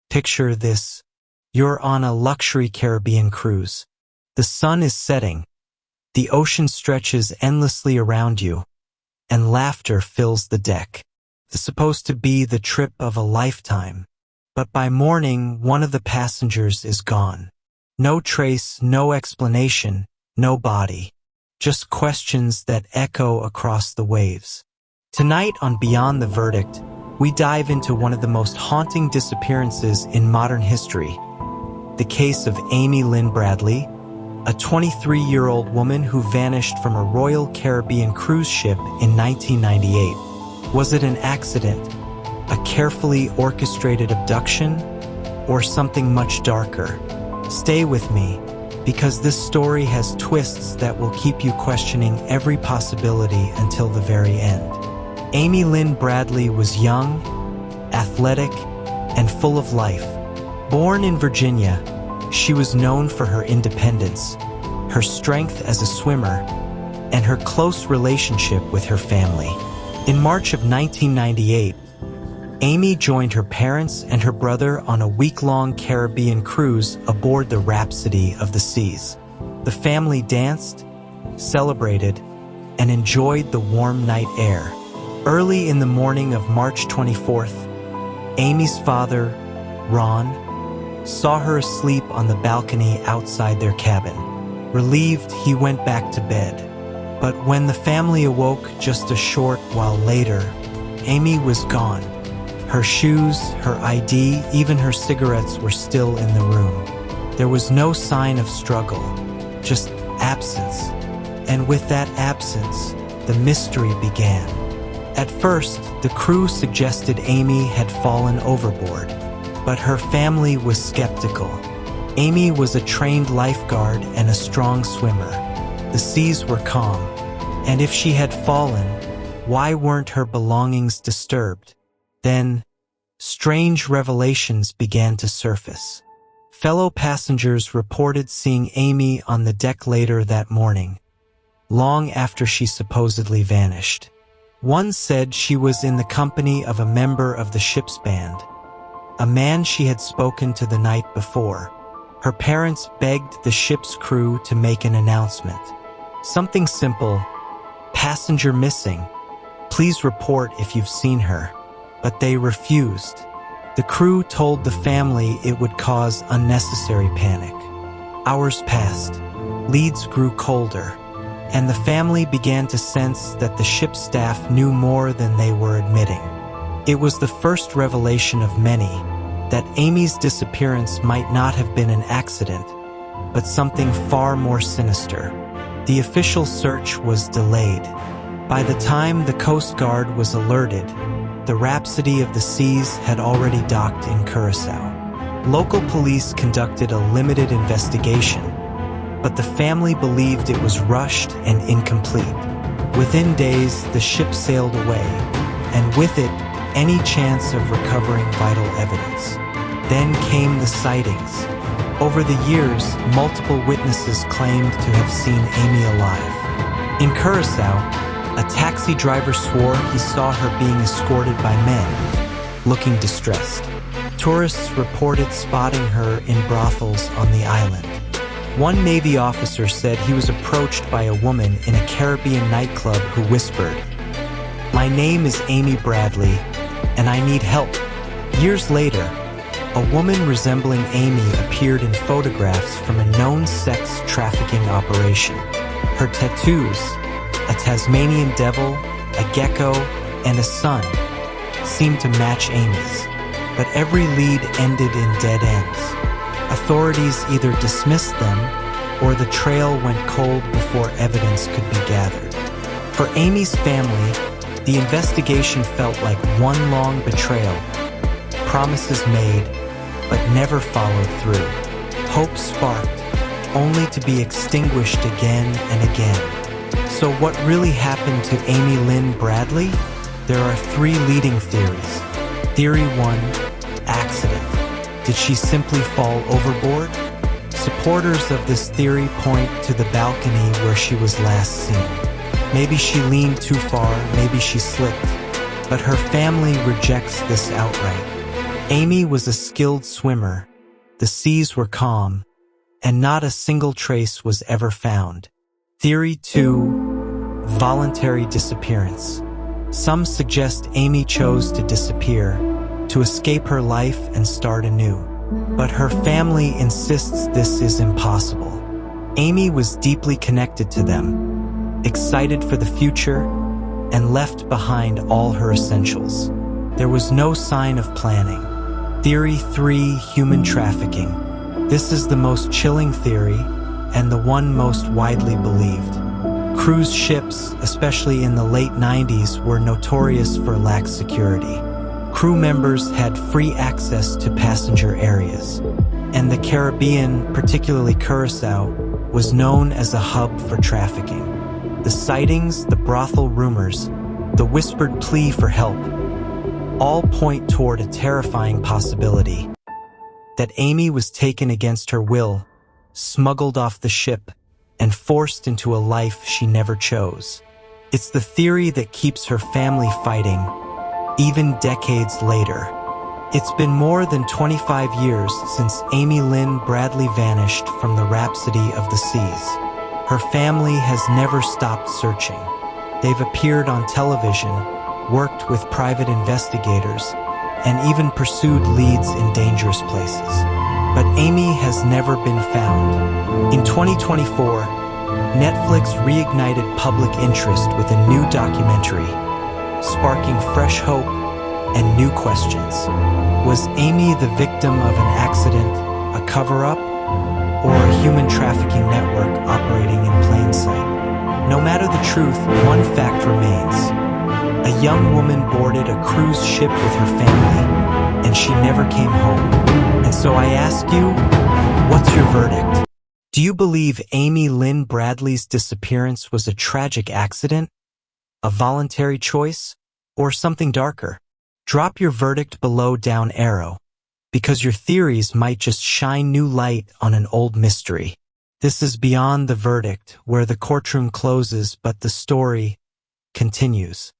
Picture this. You're on a luxury Caribbean cruise. The sun is setting. The ocean stretches endlessly around you, and laughter fills the deck. It's supposed to be the trip of a lifetime. But by morning, one of the passengers is gone. No trace, no explanation, no body. Just questions that echo across the waves. Tonight on Beyond the Verdict, we dive into one of the most haunting disappearances in modern history. The case of Amy Lynn Bradley, a 23-year-old woman who vanished from a Royal Caribbean cruise ship in 1998. Was it an accident, a carefully orchestrated abduction, or something much darker? Stay with me, because this story has twists that will keep you questioning every possibility until the very end. Amy Lynn Bradley was young, athletic, and full of life. Born in Virginia, she was known for her independence, her strength as a swimmer, and her close relationship with her family. In March of 1998, Amy joined her parents and her brother on a week-long Caribbean cruise aboard the Rhapsody of the seas. The family danced, celebrated, and enjoyed the warm night air. Early in the morning of March 24th, Amy's father, Ron, saw her asleep on the balcony outside their cabin. Relieved, he went back to bed. But when the family awoke just a short while later, Amy was gone. Her shoes, her ID, even her cigarettes were still in the room. There was no sign of struggle, just absence. And with that absence, the mystery began. At first, the crew suggested Amy had fallen overboard, but her family was skeptical. Amy was a trained lifeguard and a strong swimmer. The seas were calm, and if she had fallen, why weren't her belongings disturbed? Then, strange revelations began to surface. Fellow passengers reported seeing Amy on the deck later that morning, long after she supposedly vanished. One said she was in the company of a member of the ship's band, a man she had spoken to the night before. Her parents begged the ship's crew to make an announcement. Something simple, passenger missing, please report if you've seen her. But they refused. The crew told the family it would cause unnecessary panic. Hours passed, leads grew colder, and the family began to sense that the ship's staff knew more than they were admitting. It was the first revelation of many that Amy's disappearance might not have been an accident, but something far more sinister. The official search was delayed. By the time the Coast Guard was alerted, the Rhapsody of the Seas had already docked in Curaçao. Local police conducted a limited investigation, but the family believed it was rushed and incomplete. Within days, the ship sailed away, and with it, any chance of recovering vital evidence. Then came the sightings. Over the years, multiple witnesses claimed to have seen Amy alive. In Curaçao, a taxi driver swore he saw her being escorted by men, looking distressed. Tourists reported spotting her in brothels on the island. One Navy officer said he was approached by a woman in a Caribbean nightclub who whispered, "My name is Amy Bradley, and I need help." Years later, a woman resembling Amy appeared in photographs from a known sex trafficking operation. Her tattoos, a Tasmanian devil, a gecko, and a sun, seemed to match Amy's, but every lead ended in dead ends. Authorities either dismissed them, or the trail went cold before evidence could be gathered. For Amy's family, the investigation felt like one long betrayal. Promises made, but never followed through. Hope sparked, only to be extinguished again and again. So what really happened to Amy Lynn Bradley? There are three leading theories. Theory 1, accident. Did she simply fall overboard? Supporters of this theory point to the balcony where she was last seen. Maybe she leaned too far, maybe she slipped, but her family rejects this outright. Amy was a skilled swimmer, the seas were calm, and not a single trace was ever found. Theory 2. Voluntary disappearance. Some suggest Amy chose to disappear, to escape her life and start anew. But her family insists this is impossible. Amy was deeply connected to them, excited for the future, and left behind all her essentials. There was no sign of planning. Theory 3. Human trafficking. This is the most chilling theory, and the one most widely believed. Cruise ships, especially in the late 90s, were notorious for lax security. Crew members had free access to passenger areas, and the Caribbean, particularly Curaçao, was known as a hub for trafficking. The sightings, the brothel rumors, the whispered plea for help, all point toward a terrifying possibility that Amy was taken against her will, smuggled off the ship, and forced into a life she never chose. It's the theory that keeps her family fighting, even decades later. It's been more than 25 years since Amy Lynn Bradley vanished from the Rhapsody of the Seas. Her family has never stopped searching. They've appeared on television, worked with private investigators, and even pursued leads in dangerous places. But Amy has never been found. In 2024, Netflix reignited public interest with a new documentary, sparking fresh hope and new questions. Was Amy the victim of an accident, a cover-up, or a human trafficking network operating in plain sight? No matter the truth, one fact remains. A young woman boarded a cruise ship with her family, and she never came home. And so I ask you, what's your verdict? Do you believe Amy Lynn Bradley's disappearance was a tragic accident, a voluntary choice, or something darker? Drop your verdict below down arrow, because your theories might just shine new light on an old mystery. This is Beyond the Verdict, where the courtroom closes but the story continues.